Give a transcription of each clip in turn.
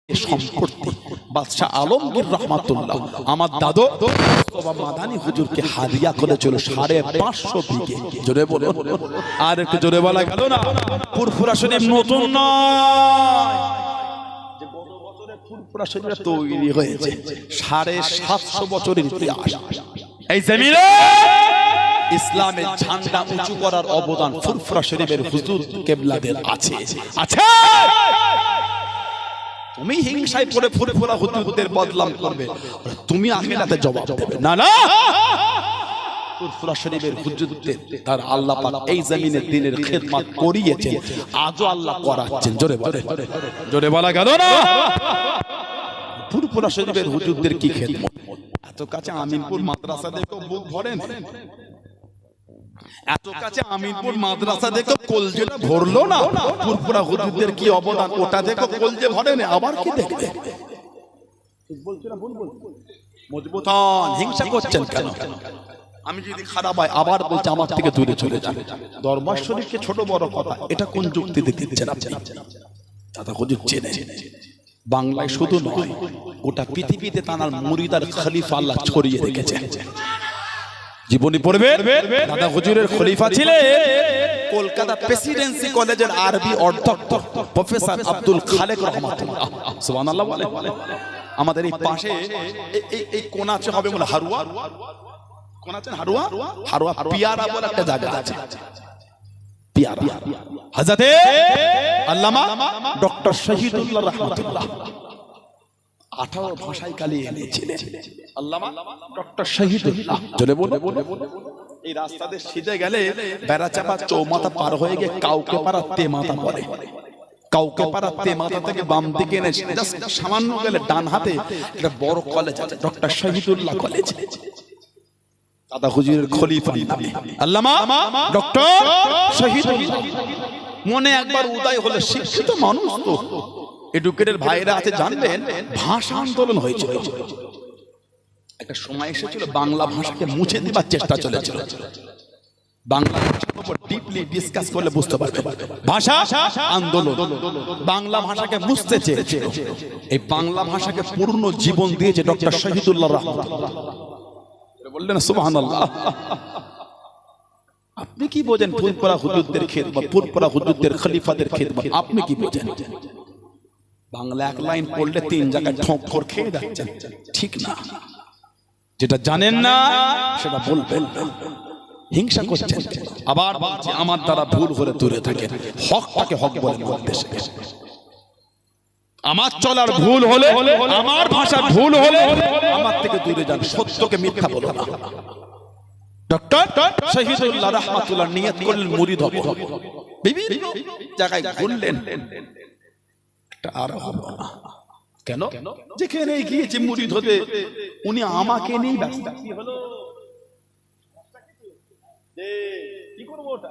সম্পত্তি বাদশাহ আলমগীর রহমাতুল্লাহ আমার দাদু মুস্তাফা মাদানী হুজুরকে হাদিয়া করেছিল 550 বিঘে। জোরে বলো, আর একটু জোরে বলা গেল না? ফুরফুরা শরীফ নতুন নয়, যে গত বছরে ফুরফুরা শরীফ তৈরি হয়েছে 750 বছরের ইতিহাস। এই জমিনে ইসলামের ঝান্ডা উঁচু করার অবদান ফুরফুরা শরীফের হুজুর কেবলাদের আছে আছে। তুমি হিংসায় পড়ে ফুরফুরা হুজুরদের বদনাম করবে, তুমি আখিরাতে জবাব দেবে না। না, ফুরফুরা শরীফের হুজুরদের তার আল্লাহ পাক এই জমিনে দ্বীনের খিদমত করিয়েছেন, আজও আল্লাহ করাচ্ছেন। জোরে বলে, জোরে বলা গেল না? ফুরফুরা শরীফের হুজুরদের কি খিদমত! এত কাছে আমিনপুর মাদ্রাসা দেখো বুক ভরেন, এত কাছে আমিনপুর মাদ্রাসা দেখো কলজেটা ভরলো না। ফুরফুরা হুজুরদের কি অবদান, ওটা দেখো কলজে ভরে না। আবার কি দেখবে? মজবুত হন, হিংসা করছেন কেন? আমি যদি খারাপ হয় আবার বলছি আমার থেকে দূরে চলে যান। দরবার শরীফকে ছোট বড় কথা, এটা কোন যুক্তিতে দিচ্ছেন আপনি? দাদা হুজুর চেনে, বাংলায় শুধু নয় গোটা পৃথিবীতে তার মুরিদ আর খলিফা আল্লাহ ছড়িয়ে রেখেছেন। জীবনী পড়বে, দাদা হুজুরের খলিফা ছিলেন কলকাতা প্রেসিডেন্সি কলেজের আরবি অধ্যক্ষ প্রফেসর আব্দুল খালেক রহমাতুল্লাহ। সুবহানাল্লাহ বলে। আমাদের এই পাশে এই কোনাচে হবে বলে হারুয়া, কোনাচে হারুয়া, হারুয়া পিয়ারা বলে একটা জায়গা আছে, পিয়ারা। হযরতে আল্লামা ডক্টর শহীদুল্লাহ রহমাতুল্লাহ 18 ভাষায় কালি এনেছিলেন। আল্লামা ডক্টর শহীদুল্লাহ। জোরে বলো। এই রাস্তাতে সিধে গেলে বেড়াচাপা চৌমাথা পার হয়ে গিয়ে কাউকে পাড়া তেমাথা পড়ে, কাউকে পাড়া তেমাথা থেকে বাম দিকে এনে সামান্য গেলে ডান হাতে একটা বড় কলেজ আছে, ডক্টর শহীদুল্লাহ কলেজ। দাদা হুজুরের খলিফা আল্লামা ডক্টর শহীদুল্লাহ। মনে একবার উদয় হলে শিক্ষিত মানুষ তো এডুকেটেড ভাইরা আছে, জানবেন ভাষা আন্দোলন হয়েছিল। একটা সময় এসেছিল বাংলা ভাষাকে মুছে দেবার চেষ্টা চলেছিল। বাংলা ভাষার উপর ডিপলি ডিসকাস করলে বুঝতে পারবে ভাষা আন্দোলন। বাংলা ভাষাকে মুছতে চেয়েছিল। এই বাংলা ভাষাকে পূর্ণ জীবন দিয়েছে ডক্টর শহীদুল্লাহ রহমাতুল্লাহ। বললেন সুবহানাল্লাহ। আপনি কি বোঝেন ফুরফুরা হুজুরদের খিদমত, ফুরফুরা হুজুরদের খলিফাদের খিদমত? আপনি কি বোঝেন? বাংলা এক লাইন পড়লে 3 জায়গায় ঠোঁকর খেয়ে যাচ্ছেন, ঠিক না? যেটা জানেন না সেটা বলবেন, হিংসা করছেন। আবার বলছি, আমার দ্বারা ভুল হলে দূরে থাকেন, হকটাকে হক বলে বলতে শেখেন। আমার চলার ভুল হলে, আমার ভাষার ভুল হলে আমার থেকে দূরে যান, সত্যকে মিথ্যা বলো না। ডক্টর শহীদুল্লাহ রহমাতুল্লাহ নিয়ত করলেন মুরিদ হব, বিভিন্ন জায়গায় ঘুরলেন, আর হলো না। কেন? যেখানে গিয়েছে মুরিদ হতে উনি আমাকে নিয়ে ব্যস্ত। কি হলো? কি করব ওটা?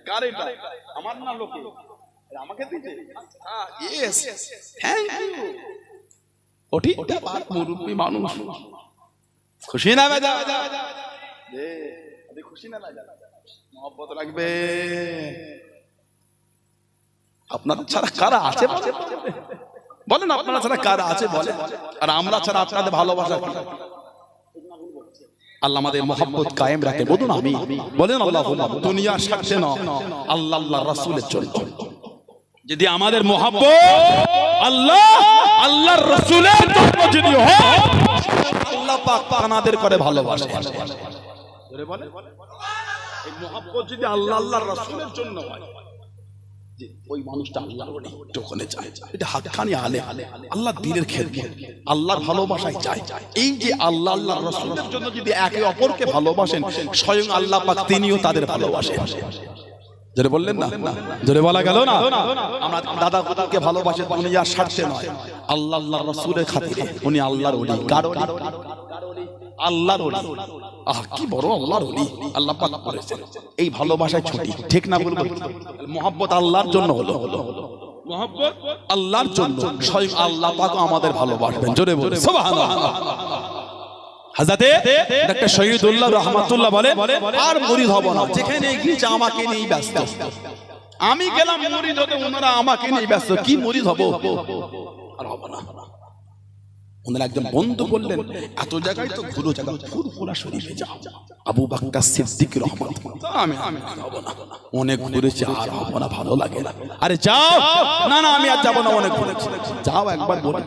কার এটা? আমার না লোকে আমাকে দিতে। হ্যাঁ, ইয়েস, থ্যাঙ্ক ইউ। ওটা বাত মুরব্বি মানুষ খুশি না বাজা দে, আরে খুশি না লাগা, মহব্বত লাগবে। আপনারা ছাড়া কারা আছে বলেন? আপনারা ছাড়া কারা আছে বলেন? আর আমরা ছাড়া আপনাদের ভালোবাসা কি? আল্লাহ আমাদের মহব্বত কায়েম রাখে। বলুন আমি, বলেন আল্লাহুম্মা। দুনিয়ার স্বার্থে না, আল্লাহ আল্লাহর রাসূলের জন্য। যদি আমাদের মহব্বত আল্লাহ আল্লাহর রাসূলের জন্য যদি হয়, আল্লাহ পাক আমাদের করে ভালোবাসে। জোরে বলেন, এই মহব্বত যদি আল্লাহ আল্লাহর রাসূলের জন্য হয়, ওই মানুষটা আল্লাহর ওলি ওখানে যায়। এটা হাক্কানি আলেম, আল্লাহ দ্বীনের খেদমত, আল্লাহর ভালোবাসায় যায়। এই যে আল্লাহ আল্লাহর রাসূলের জন্য যদি একে অপরকে ভালোবাসেন, স্বয়ং আল্লাহ পাক তিনিও তাদের ভালোবাসেন। জোরে বললেন না? জোরে বলা গেল না? আমরা দাদা হুজুরকে ভালোবাসি দুনিয়ার স্বার্থে নয়, আল্লাহ আল্লাহর রাসূলের খাতিরে। উনি আল্লাহর ওলি। কার ওলি? আল্লাহর ওলি। আহ, কি বড় আল্লাহর ওলি! আল্লাহ পাক করেছেন। এই ভালোবাসায় ছুটি, ঠিক না? বলবো মহব্বত আল্লাহর জন্য হলো, মহব্বত আল্লাহর জন্য, স্বয়ং আল্লাহ পাক আমাদের ভালোবাসবেন। জোরে বলে সুবহানাল্লাহ। হযরতে ডক্টর শহীদুল্লাহ রহমাতুল্লাহ বলে, আর মুরিদ হব না, যেখানে গিয়েছে আমাকে নিয়ে ব্যস্ত, আমি গেলাম মুরিদ হতে, ওনারা আমাকে নিয়ে ব্যস্ত। কি মুরিদ হবো? আর হবো না। ওনারা একজন বন্ধু বললেন, এত জায়গায় তো ঘুরো, জায়গা ফুরফুরা শরীফে যাও, আবু বকর সিদ্দিক রাহমাতুল্লাহ। আমি হবো না, অনেক ঘুরেছি, আর হবো না, ভালো লাগে না। আরে যাও। না না, আমি আর যাবো না, অনেক ঘুরেছি। যাও একবার বলে,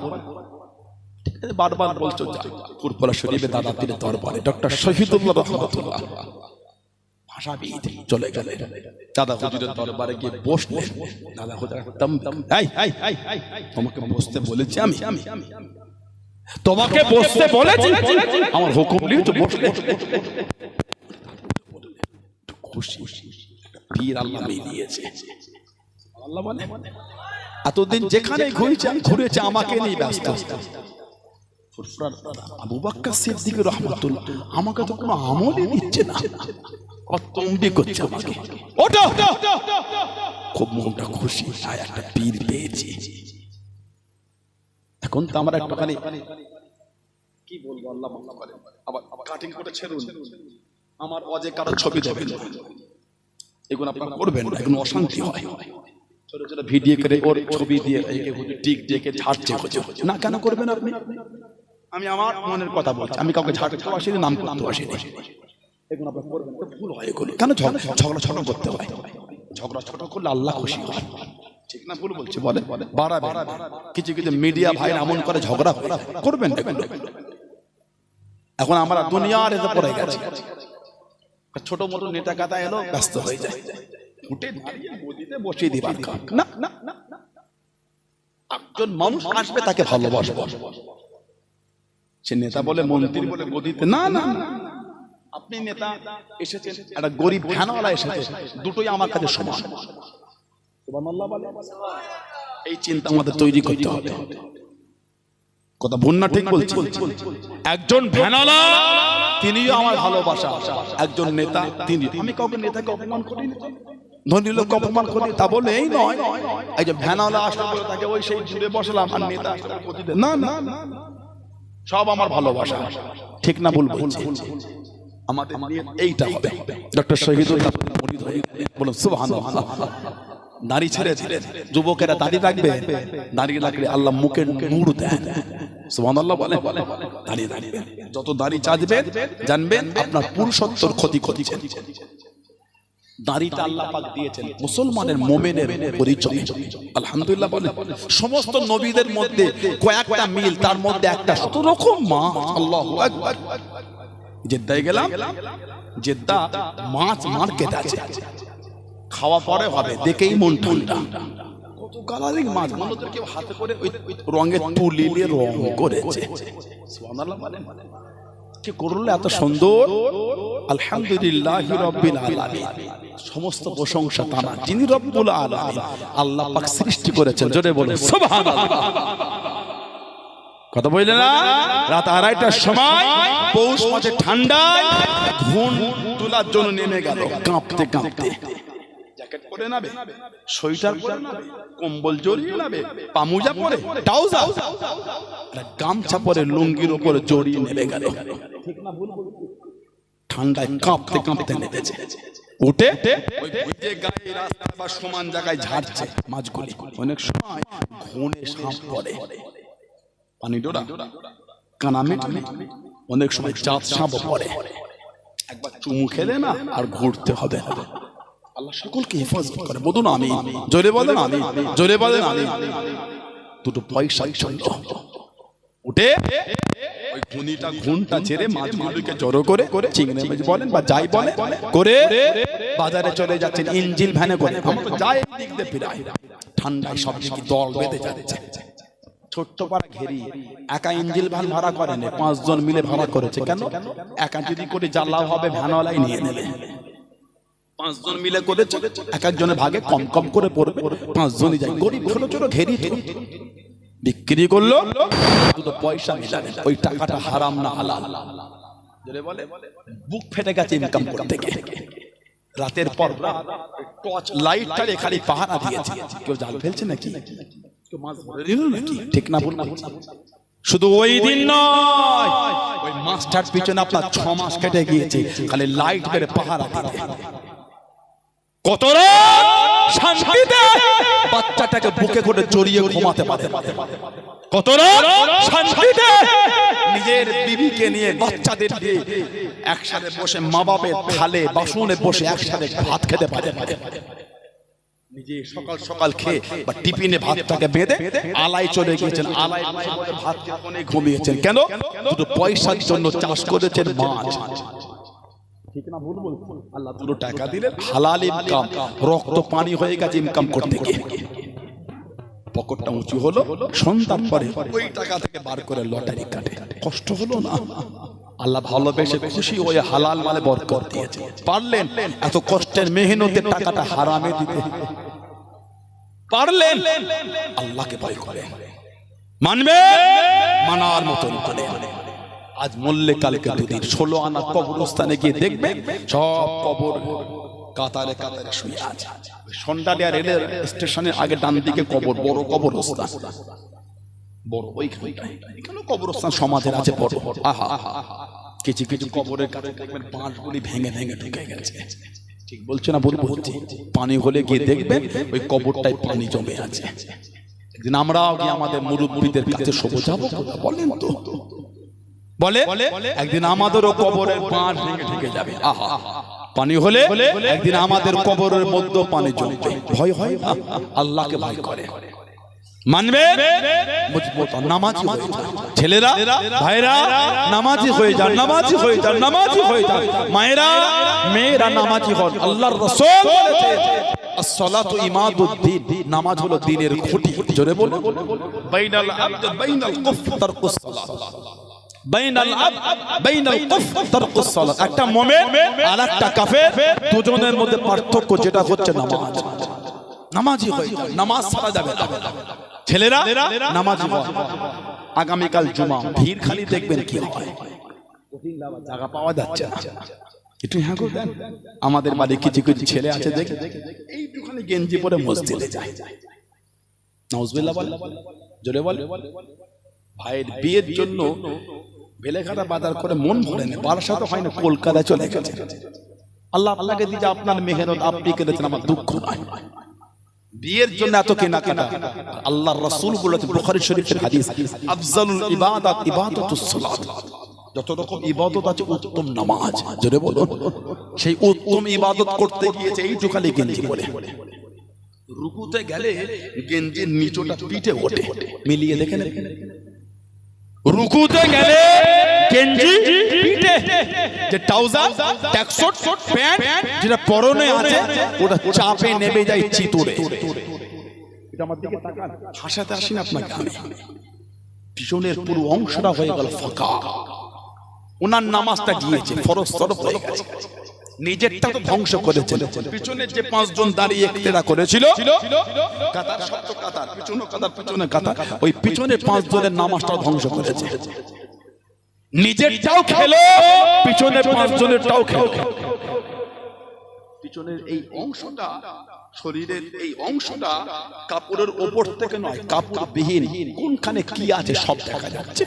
বারবার বলছো যাও। ফুরফুরা শরীফে দাদা পীরের দরবারে ডক্টর শহীদুল্লাহ রাহমাতুল্লাহ ভাষাবিদ চলে গেলেন। দাদা হুজুরের দরবারে গিয়ে বসলেন। দাদা হুজুর তোমাকে বসতে বলেছি, আমি তোমাকে বসতে বলেছি, আমার হুকুম নিয়ে তো বসলে। খুশি পীর আল্লাহ মিলিয়েছে। আল্লাহ বলে, এতদিন যেখানে ঘুরেছে আমাকে নিয়ে ব্যস্ত। আবু বকর সিদ্দিক রাহমাতুল্লাহ আমাকে তো কোনো আমলই দিচ্ছে না, অতম্বি করছে আমাকে। ওঠো, খুব মনটা খুশি, একটা পীর পেয়েছি। এখন তো আমরা একটুখানি কি বলবো, আল্লাহ মাফ করেন, আবার কাটিং করে ছেড়ুন। আমার অজে কারো ছবি দেবেন, এগুলো আপনারা করবেন না, এগুলো অশান্তি হয়। ছোট ছোট ভিডিও করে ওর ছবি দিয়ে টিক দিয়ে ঝাড়ছে না, কেন করবেন আপনি? আমি আমার মনের কথা বলছি, আমি কাউকে ঝাড়তে আসিনি, নাম করতে আসিনি। এগুলো আপনারা করবেন তো ভুল হয়। এগুলো কেন ঝগড়া ছোট করতে হয়? ঝগড়া ছোট করলে আল্লাহ খুশি হয়, ঠিক না? ভুল বলছি, বলে বাড়াবে। কিছু কিছু মিডিয়া ভাই এমন করে ঝগড়া করবেন না। এখন আমরা দুনিয়ার এতে পড়ে গেছি, ছোট মোটো নেতা কাতা এলো ব্যস্ত হয়ে যায়, উঠে দাঁড়িয়ে গদিতে বসিয়ে দিবার না। একজন মানুষ আসবে, তাকে ভালোবাসবো। সে নেতা বলে, মন্ত্রী বলে, গদিতে না না। আপনি নেতা এসেছেন, একটা গরিব ভ্যানওয়ালা এসেছে, দুটোই আমার কাছে সমান। সুবহানাল্লাহ বলে। এই চিন্তা আমাদের তৈরি করতে হবে। কথা ভুল না ঠিক বলছি? একজন ভ্যানওয়ালা তিনিও আমার ভালোবাসা, একজন নেতা তিনি। আমি কাউকে নেতাকে অপমান করিনি, ধনী লোককে অপমান করি তা বলে এই নয়। এই যে ভ্যানওয়ালা আসলে বলে তাকে ওই সেই জুড়ে বসলাম, আর নেতা না না, সব আমার ভালোবাসা। ঠিক না ভুল বলছি? আমাদের এইটা হবে। ডক্টর শহীদুল্লাহ বলুন সুবহানাল্লাহ। দাড়ি ছেড়ে যুবকেরা দাড়ি রাখবে, দাড়ি রাখলে আল্লাহ মুখে নূর দেন। সুবহানাল্লাহ বলে। দাড়ি রাখবেন, যত দাড়ি চাচবেন জানবেন আপনার পুরুষত্বর ক্ষতি করছেন। দাড়িটা আল্লাহ পাক দিয়েছেন মুসলমানের মুমিনের পরিচয়। আলহামদুলিল্লাহ বলে। সমস্ত নবীদের মধ্যে কয়েকটা মিল, তার মধ্যে একটা শত রকম মাছ। আল্লাহু আকবার। জেদ্দায় গেলাম, জেদ্দা মাছ মার্কেট আছে, খাওয়া পরে হবে, দেখেই মন ঠান্ডা। কত কালারিং মাছ, মনে তো কেউ হাতে করে ওই রঙের তুলি দিয়ে রং করেছে। সুবহানাল্লাহ বলেন, কি করলে এত সুন্দর। আলহামদুলিল্লাহি রাব্বিল আলামিন, সমস্ত প্রশংসা তার, যিনি রব্বুল আলামিন, আল্লাহ পাক সৃষ্টি করেছেন। জোরে বলুন সুবহানাল্লাহ। কথা বললেন না? রাত 2:30টার সময় পৌষ মাসে ঠান্ডায় ঘুম তোলার জন্য নেমে গেল, কাঁপতে কাঁপতে। জ্যাকেট পরে নাবে, সোয়েটার পরে নাবে, কম্বল জড়িয়ে নাবে, পামুজা পরে, ট্রাউজার, গামছা পরে, লুঙ্গির উপরে জড়িয়ে নেমে গেল। ঠিক না ভুল? ঠান্ডায় কাঁপতে কাঁপতে নেমেছে। উঠে ওই ভিজে গায়ে রাস্তা বা সমান জায়গায় ঝাড়ছে মাছগুলি। অনেক সময় ঘুনে সাপ পড়ে, পানি ডোরা, কানামিটি, অনেক সময় চাঁদ সাপ পড়ে। একবার চুমু খেলে না আর ঘুরতে হবে। আল্লাহ সকলকে হেফাজত করে। বলুন আমি, জোরে বলেন আমি, জোরে বলেন আমি। দুটো পয়সার জন্য উঠে ওই ঘুনটা ছেড়ে মাছগুলোকে জড়ো করে, চিংড়ি মাছ বলেন বা যাই বলে করে বাজারে চলে যাচ্ছেন ইঞ্জিল ভ্যানে করে। আমরা যাই দিক দিয়ে ফিরাই, ঠান্ডায় সব দিকে দল বেঁধে যাচ্ছে। ছোট্ট পাড়া ঘেরিয়ে একা ইঞ্জিল ভ্যান ভাড়া করেন, 5 জন মিলে ভাড়া করেছে। কেন? একা যদি করে জ্বালাও হবে, ভ্যানওয়ালাই নিয়ে নেবে। 5 জন মিলে করেছে, এক একজনের ভাগে কম কম করে পড়বে, 5 জনই যায়। গরিব ছোট ছোট ঘেরি বিক্রি করলো, দুটো পয়সা মিলাবে। ওই টাকাটা হারাম না হালাল? বলে বুক ফেটে গেছে ইনকাম করতে গিয়ে। রাতের পর টর্চ লাইটটা খালি পাহারা দিয়েছে। কেউ জাল ফেলছে নাকি, কেউ মাছ ধরে নিল নাকি? ঠিক না ভুল? শুধু ওই দিন নয়, ওই মাছটার পিছনে আপনার 6 মাস কেটে গিয়েছে খালি লাইট মেরে পাহারা দিতে। কত রাত শান্তিতে বাচ্চাটাকে বুকে করে জড়িয়ে ঘুমাতে পারে, কতটা শান্তিতে নিজের বিবিকে নিয়ে বাচ্চাদের দিয়ে একসাথে বসে মা বাপের থালে বাসনে বসে একসাথে ভাত খেতে পারে। নিজে সকাল সকাল খেয়ে বা টিফিনে ভাতটাকে বেঁধে আলাই চলে গিয়েছেন, আলাই ভাত খেয়ে ঘুমিয়েছেন। কেন? দুটো পয়সার জন্য চাষ করেছেন মাছ। ঠিক না ভুল বলবো? আল্লাহ দুটো টাকা দিলেন, হালাল ইনকাম, রক্ত পানি হয়ে গেছে ইনকাম করতে গিয়ে। পকেটটা উঁচু হলো, সন্তান পরে ওই টাকা থেকে বার করে লটারি কাটে। কষ্ট হলো না? আল্লাহ ভালোবেসে খুশি হয়ে হালাল মালে বরকত দিয়েছে। পারলেন এত কষ্টের মেহনতের টাকাটা হারামে দিতে? পারলেন? আল্লাহকে ভয় করে মানবে, মানার মতন করে। আজ মল্লে কালকে দুদিন 16 আনা কবরস্থানে গিয়ে দেখবে সব কবর কাতারে কাতারে শুয়ে আছে। সন্ডালিয়া রেলের স্টেশনের আগে ডান দিকে কবর, বড় কবরস্থান, বড় ওইখানটায় কবরস্থান সমাজের আছে বড়। আহা, কিছু কিছু কবরের কাছে দেখবেন বাঁশগুলি ভেঙে ভেঙে ঢুকে গেছে। ঠিক বলছে না ভুল বলছি? পানি হলে গিয়ে দেখবেন ওই কবরটায় পানি জমে আছে। একদিন আমরাও গিয়ে আমাদের মুরব্বীদের কাছে শোবো, যাবো? বলেন তো, বলে একদিন আমাদেরও কবরের বাঁশ ভেঙে ঢুকে যাবে। আহা, পানি হলে একদিন আমাদের কবরের মধ্যে পানি জমবে। ভয় হয় না? আল্লাহকে ভয় করে মানবে, নামাজি হয়ে যান। ছেলেরা ভাইরা নামাজি হয়ে যান, নামাজি হয়ে যান, নামাজি হয়ে যান। মায়েরা মেয়েরা নামাজি হন। আল্লাহর রাসূল বলেছেন as-salatu imaduddin, নামাজ হলো দ্বীনের খুঁটি। জোরে বলুন, বাইনাল আবদ বাইনাল কুফ তারকুস সালাত, বাইনাল আবদ বাইনাল কুফ তারকুস সালাত। একটা মুমিন আর একটা কাফের, দুজনের মধ্যে পার্থক্য যেটা হচ্ছে নামাজ। নামাজি হয়ে যান, নামাজ ছাড়া যাবে না। ছেলেরা নামাজি হন। আগামীকাল জুমা, ভিড় খালি দেখবেন কি হয়, জায়গা পাওয়া যাচ্ছে না। একটু হ্যাঁ গো দেন। আমাদের বাড়ি কিছু কিছু ছেলে আছে দেখে এইটুখানি গেঞ্জি পরে মসজিদে যায়। নাউজুবিল্লাহ বল, জোরে বল। ভাইয়ের বিয়ের জন্য বেলেঘাটা বাজার করে মন ভরে না, বারাসাত হয় না, কলকাতায় চলে গেছে। আল্লাহ আপনাকে দিয়েছে, আপনার মেহনত আপনি করেছেন, আমার দুঃখ নাই। বিয়ের জন্য এত কেনাকাটা। আল্লাহর রাসূল বলেছেন বুখারী শরীফের হাদিস, আফজালুল ইবাদাত ইবাদাতুস সালাত। যত রকম ইবাদত আছে উত্তম নামাজ। জোরে বলুন। সেই উত্তম ইবাদত করতে গিয়েছে এইটুখানি গেঞ্জি পরে। রুকুতে গেলে গেঞ্জির নিচটা পিঠে ওঠে, মিলিয়ে দেখেন। রুকুতে গেলে গেঞ্জি পিঠে, যে ট্রাউজার ট্যাক্সট প্যান্ট যেটা পরনে আছে ওটা চাপে নেমে যায় চিতরে। এটা আমার দিকে তাকান, হাসাতে আসেন আপনাকে আমি। পিছনের পুরো অংশটা হয়ে গেল ফাঁকা। ওনার নামাজটা গিয়েছে, ফরজ তরফ হয়ে গেছে। নিজেরটা তো ধ্বংস করেছে। পিছনে যে 5 জন দাঁড়িয়ে ইক্তেদা করেছিল, কাতার শব্দ কাতার, পিছনে কাতার, পিছনে কাতার, ওই পিছনে 5 জনের নামাজটা ধ্বংস করেছে। নিজেরটাও খেলো, পিছনে 5 জনেরটাও খেলো। পিছনের এই অংশটা, শরীরের এই অংশটা কাপড়ের উপর থেকে নয়, কাপড় বিহীন, কোনখানে কি আছে সব দেখা যাচ্ছে।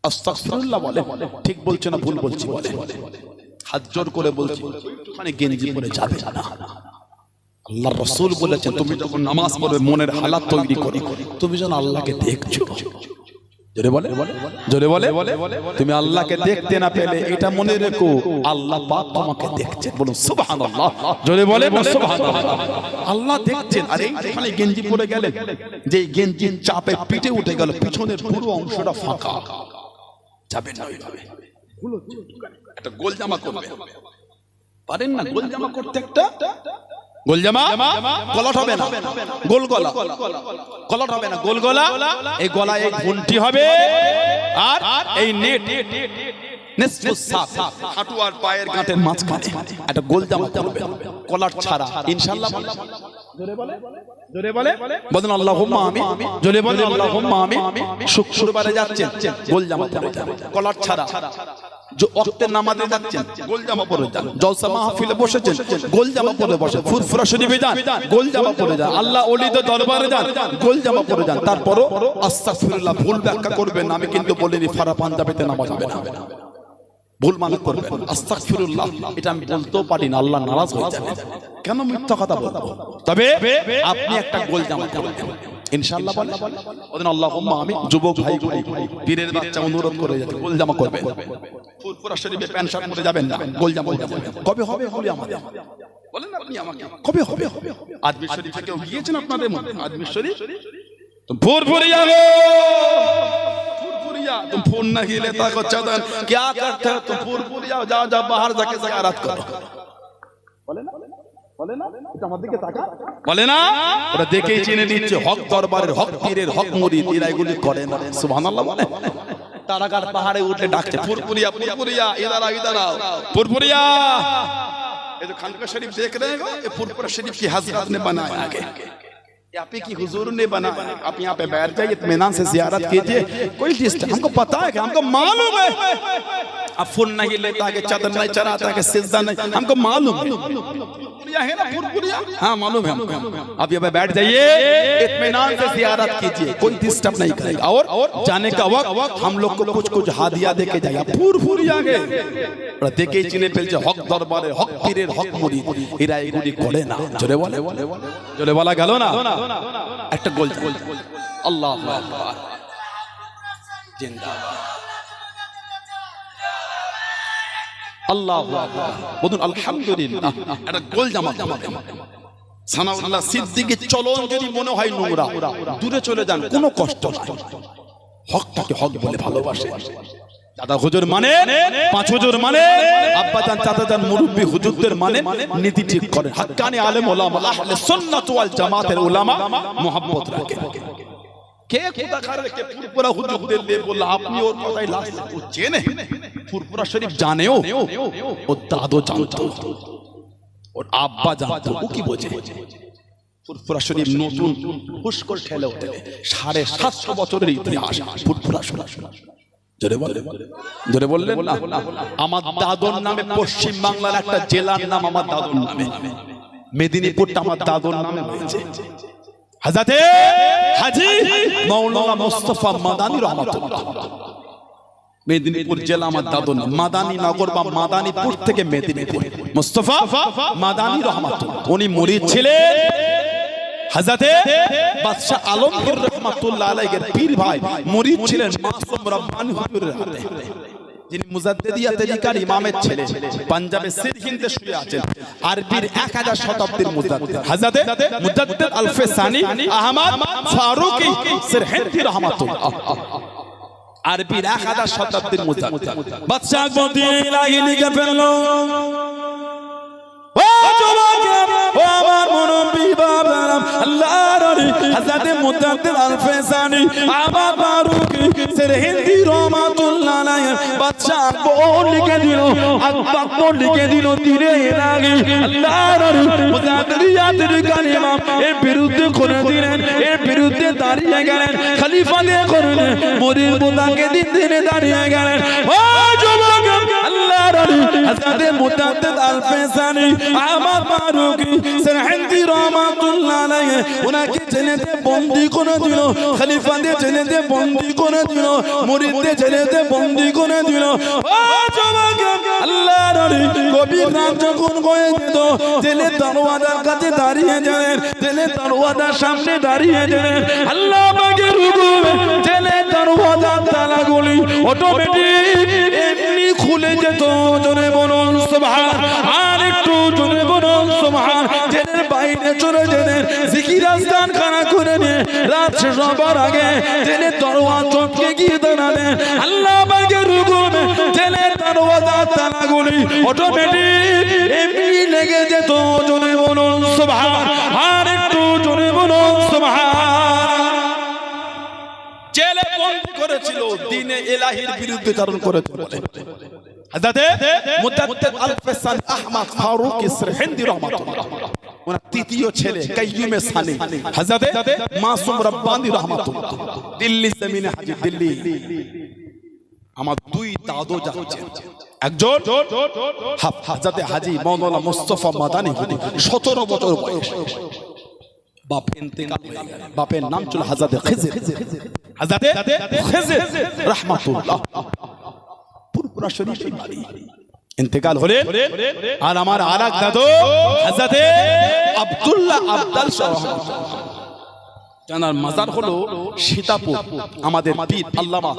আস্তাগফিরুল্লাহ বলে, ঠিক বলছে না ভুল বলছি? বলে, হাত জোর করে বলছি, ওখানে গেঞ্জি পরে যাবে না। আল্লাহর রাসূল বলেছেন তুমি যখন নামাজ পড়বে মনের হালাত তৈরি করো, তুমি যেন আল্লাহকে দেখছো। জোরে বলে, জোরে বলে। তুমি আল্লাহকে দেখতে না পেলে এটা মনে রেখো, আল্লাহ পাক তোমাকে দেখছেন। বলুন সুবহানাল্লাহ। জোরে বলে সুবহানাল্লাহ। আল্লাহ দেখছেন। আর এইখানে গেঞ্জি পরে গেলে যে গেঞ্জির চাপে পিঠে উঠে গেল, পিছনের পুরো অংশটা ফাঁকা, যাবে না ওইভাবে। একটা গোল জামা করবে, পারেন না গোল জামা করতে? একটা গোল জামা গলাট হবে না, গোল গলা, গলাট হবে না, গোল গলা। এই গলায় এই ঘন্টি হবে, আর এই নেট হাঁটু আর পায়ের গাঁটের মাঝখানে একটা গোল জামা করবে, কলার ছাড়া। ইনশাআল্লাহ জোরে বলে, বলেন আল্লাহুম্মা আমিন। জোরে বলে আল্লাহুম্মা আমিন। শুক্রবারে যাচ্ছেন গোল জামা পরে যান, কলার ছাড়া। যে ওয়াক্তের নামাজে যাচ্ছেন গোল জামা পরে যান, জলসা মাহফিলে বসেছেন গোল জামা পরে বসেন, ফুরফুরা শরীফে যান গোল জামা পরে যান, আল্লাহ ওলিদের দরবারে যান গোল জামা পরে যান। তারপরও আস্তাগফিরুল্লাহ ভুল ব্যাখ্যা করবেন। আমি কিন্তু বলিনি ফারা পাঞ্জাবিতে নামাজ হবে না। ভুল মানে করবেন, আস্তাগফিরুল্লাহ এটা আমি বলতেও পারি না, আল্লাহ নারাজ হয়ে যাবে। কেন মিথ্যা কথা বলবো? তবে আপনি একটা গোল জামা পরবেন ইনশাআল্লাহ। বলেন আল্লাহুম্মা। আমি যুবক ভাই পীরের বাচ্চা অনুরোধ করে যাচ্ছে, গোল জামা করবেন। ফুরফুরা শরীফে প্যান্ট শার্ট পরে যাবেন না, গোল জামা পরবেন। কবে হবে হলে আমাদের বলেন আপনি আমাকে, কবে হবে? আজমির শরীফে কেউ গিয়েছেন আপনাদের মধ্যে? আজমির শরীফ तुम फुरफुरिया हो, फुरफुरिया तुम फुर नहीं लेता को चदन, क्या करते हो तुम? फुरफुरिया जाओ जाओ बाहर जाके ज़ियारत करो। बोले ना এটা আমার দিকে তাকা, বলে না? ওরা দেখেই চিনে নিচ্ছে হক দরবারের, হক পীরের, হক মুরিদ, এরা এগুলি করে না। সুবহানাল্লাহ বলে। তারাকার পাহাড়ে উঠে ডাকছে फुरफुरिया फुरफुरिया इधर आओ इधर आओ फुरफुरिया। ये जो खानका शरीफ देख रहे हो, ये फुरफुरा शरीफ की हज़रत ने बनाया है, आप ही की हुजूर ने बनाया। आप यहाँ पे बैठ जाइए, इत्मीनान से जियारत कीजिए, कोई डिस्टर्ब, हमको पता है कि हमको मालूम है आप फुल नहीं लेता कि चादर नहीं चढ़ाता कि सिजदा नहीं, हमको मालूम है है ना फुरफुरिया। हाँ मालूम है हमको। आप यहाँ पे बैठ जाइए, इत्मीनान से जियारत कीजिए, कोई डिस्टर्ब नहीं करेगा। और जाने का वक्त हम लोग को कुछ कुछ हादिया देके जाइए। फुरफुरिया के देखे चिने ফেলছে হক দরবারে, হক পীরের, হক মুরিদ, এরা এগুলি করে না। জোরে বলে, জোরে বলা গেল না? একটা গোল আল্লাহু আকবার, জিন্দাবাদ, আল্লাহু আকবার, বলুন আলহামদুলিল্লাহ। একটা গোল জামা সানাউল্লাহ সিদ্দিকীর চলন যদি মনে হয় নোংরা, দূরে চলে যান, কোনো কষ্ট নাই। হকটাকে হক বলে ভালোবাসে। দাদা হুজুর মানে, পাঁচ হুজুর মানে, আব্বাজান চাচাজান মুরব্বি হুজুরদের মানে, নীতি ঠিক করে। হাক্কানি আলেম ওলামা, আহলে সুন্নাত ওয়াল জামাতের উলামা মুহাব্বত রাখে। কে খোদা করে কে ফুরফুরা হুজুরদের নিয়ে বলল আপনি ওর কথাই লাস্ট চেনে? ফুরফুরা শরীফ জানেও, ও দাদু জানতো, ওর আব্বা জানতো, ও কি বোঝে? ফুরফুরা শরীফ নতুন হুশ করে ঠেলে ওঠে, 750 বছরের ইতিহাস ফুরফুরা শরীফ। জোরে বললেন না? আমার দাদুর নামে পশ্চিম বাংলার একটা জেলার নাম আমার দাদুর নামে, মেদিনীপুরটা আমার দাদুর নামে হয়েছে। হযরতে হাজী মাওলানা মুস্তাফা মাদানী রাহমাতুল্লাহ, মেদিনীপুর জেলা আমার দাদুর নাম। মাদানী নগর বা মাদানীপুর থেকে মেদিনীপুর, মুস্তাফা মাদানী রাহমাতুল্লাহ, উনি মুরিদ ছিলেন হযরতে বাদশাহ আলমগীর রাহমাতুল্লাহ আলাইহির পীর ভাই, মুরিদ ছিলেন মাসুম রব্বানী হুজুরের হাতে, যিনি মুজাদ্দিদিয়া তরিকার ইমামের ছেলে, পাঞ্জাবে সিরহিন্দে শুয়ে আছেন। আরবির 1000 শতাব্দীর মুজাদ্দিদ হযরতে মুজাদ্দিদ আলফে সানি আহমদ ফারুকি সিরহিন্দি রাহমাতুল্লাহ, আরবির 1000 শতাব্দীর মুজাদ্দিদ। বাদশাহ বদিয়ে ইলাহি লিখে ফেললো, ও যুবক, ও আমার মুরব্বি বাবারা, আল্লাহর ওলি হযরতে মুজাদ্দিদ আলফে সানি আহমদ ফারুকি সিরহিন্দি রাহমাতুল্লাহ আলাইহি বাদশাহ আকবর লিখে দিল, আকবর লিখে দিল দিনে ইলাহি আল্লাহর ওলি মুজাদ্দিদিয়া তরিকার ইমাম এর বিরুদ্ধে করে দিলেন, এর বিরুদ্ধে দাঁড়িয়ে গেলেন, খলিফা দিয়ে করলেন, মুরিদ মুতাকিদিন দিনে দাঁড়িয়ে গেলেন। ও যুবক, আল্লাহর ওলি হযরতে মুজাদ্দিদ আলফে সানি আহমদ ফারুকি সিরহিন্দি রাহমাতুল্লাহ আলাইহি ওনাকে জেলেতে বন্দী করে দিল, খলিফা দিয়ে জেলেতে বন্দী করে দিল, মুরিদদের জেলেতে বন্দী করে দিল। ও যুবক, আল্লাহর ওলি গভীর রাত যখন হয়ে যেত, জেলের দরওয়াজার কাছে দাঁড়িয়ে গেলেন, জেলের দরওয়াজার সামনে দাঁড়িয়ে গেলেন, আল্লাহ পাকের হুকুমে জেলের দরওয়াজার তালাগুলি অটোমেটিক এমনি খুলে যেত। জোরে বলুন সুবহান, আর একটু জোরে বলুন সুবহান। জেলের বাইরে চলে যেতেন, জিকির আজকার খানা করে নিয়ে রাত শেষ হবার আগে জেলের দরওয়াজা চটকে গিয়ে দাঁড়ালেন, আল্লাহ পাকের হুকুমে জেলের দরওয়াজার তালাগুলি অটোমেটিক এমনি লেগে যেত। জোরে বলুন সুবহান, আর একটু জোরে বলুন সুবহান। জেলে বন্দী করেছিল, দ্বীনে ইলাহির বিরুদ্ধে চারণ করেছিল। হযরতে মুজাদ্দিদ আলফে সানি আহমদ ফারুকি সিরহিন্দি রাহমাতুল্লাহ, ওনার তৃতীয় ছেলে কাইয়ুমে সানি হযরতে মাসুম রব্বানী রাহমাতুল্লাহ, দিল্লি জমিনে হাজির। দিল্লি আমার দুই দাদু যাচ্ছে, একজন হযরতে হাজী মাওলানা মুস্তাফা মাদানী, 17 বছর বয়স, বাপ ইন্তেকাল হয়ে গেল, বাপের নাম ছিল হযরতে খিজির, হযরতে খিজির রাহমাতুল্লাহ। ফুরফুরা শরীফে বাড়ি। ইন্তেকাল হলেন আর আমার আরেক দাদু হযরতে আব্দুল্লাহ আব্দাল জানার মাজার হলো সীতাপুর। আমাদের পীর আল্লামা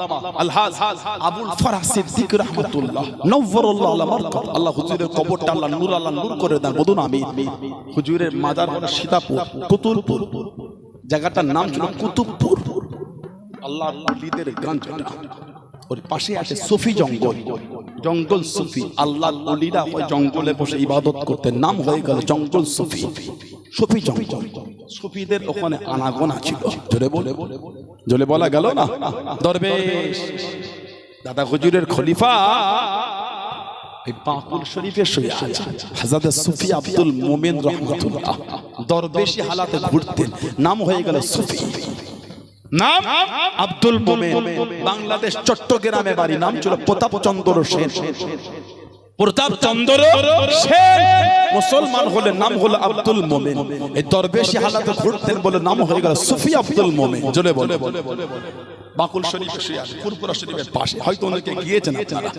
আলহাজ আবুল ফরাহ সিদ্দিক রাহমাতুল্লাহ নওয়ারাল্লাহু আলা মারকাত, আল্লাহ হুজুরের কবরটা আল্লাহ নূর করে দেন, বলুন আমিন। হুজুরের মাজার হলো সীতাপুর কুতুবপুর, জায়গাটার নাম ছিল কুতুবপুর। আল্লাহর ওলিদের গঞ্জ, ওর পাশে আছে সুফি জঙ্গল, জঙ্গল সুফি। আল্লাহর ওলিরা ওই জঙ্গলে বসে ইবাদত করতেন, নাম হয়ে গেল জঙ্গল সুফি, সুফি জঙ্গল। সুফিদের ওখানে আনাগোনা ছিল, জোরে বলা গেল না। দরবেশ দাদা হুজুরের খলিফা এই বাকুল শরীফে শুয়ে আছে হযরত সুফি আব্দুল মোমেন রাহমাতুল্লাহ। দরবেশি হালাতে ঘুরতেন, নাম হয়ে গেল সুফি, নাম আব্দুল মোমেন। বাংলাদেশ চট্টগ্রামে বাড়ি, নাম ছিল প্রতাপ চন্দ্র সেন। প্রতাপ চন্দ্র সেন মুসলমান হলে নাম হলো আব্দুল মোমেন। এই দরবেশি হালাতে ঘুরতেন বলে নাম হয়ে গেল সুফি আব্দুল মোমেন। জোরে বলে বাকুল শরীফে শুয়ে আছে, ফুরফুরা শরীফের পাশে, হয়তো অনেকে গিয়েছেন আপনারা।